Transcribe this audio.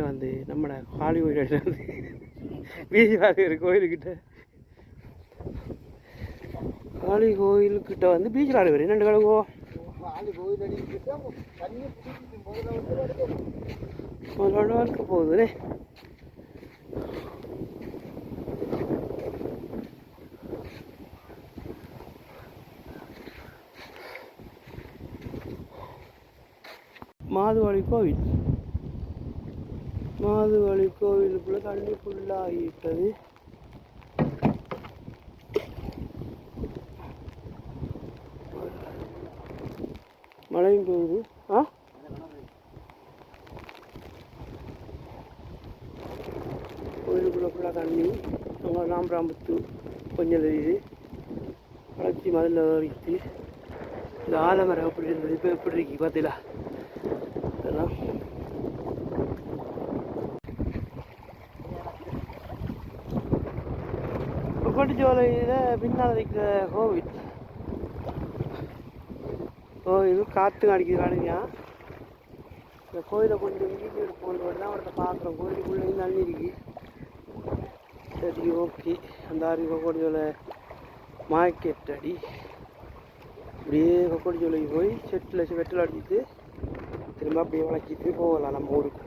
வந்து நம்ம காளி கோயில் வந்து பீச் கோயிலுக்கிட்ட காளி கோயிலுக்கிட்ட வந்து பீச்சில் ஆடு வரும் 2 கிழங்கோ இருக்க போகுதுண்ணே. மாதுவாளி கோவிலுக்குள்ள தண்ணி ஃபுல்லாகிட்டது. மழையும் பெய்யுது. கோயிலுக்குள்ள ஃபுல்லாக தண்ணி. அங்கே நாம்பராம்புத்து கொஞ்சம் தெரியுது. வளர்ச்சி மதில் வரைக்குது. இந்த ஆலமரம் எப்படி இருந்தது, இப்போ எப்படி இருக்கு பார்த்தீங்களா? இதெல்லாம் கொக்கட்டிச்சோலையில் பின்னால் இருக்கிற கோவில் காற்று அடிக்குது காணுங்க. இந்த கோயிலை கொஞ்சம் வீடியோ எடுப்போன்னு தான் அவர்கிட்ட பார்க்குறோம். கோயிலுக்குள்ளே தண்ணி இருக்கு. சரி, ஓகே. அந்த ஆறு கொக்கட்டிச்சோலை மார்க்கெட் அடி அப்படியே கொக்கட்டிச்சோலைக்கு போய் வெட்டில் அடிச்சுட்டு திரும்ப அப்படியே வளர்ச்சிட்டு போகலாம் நம்ம ஊருக்கு.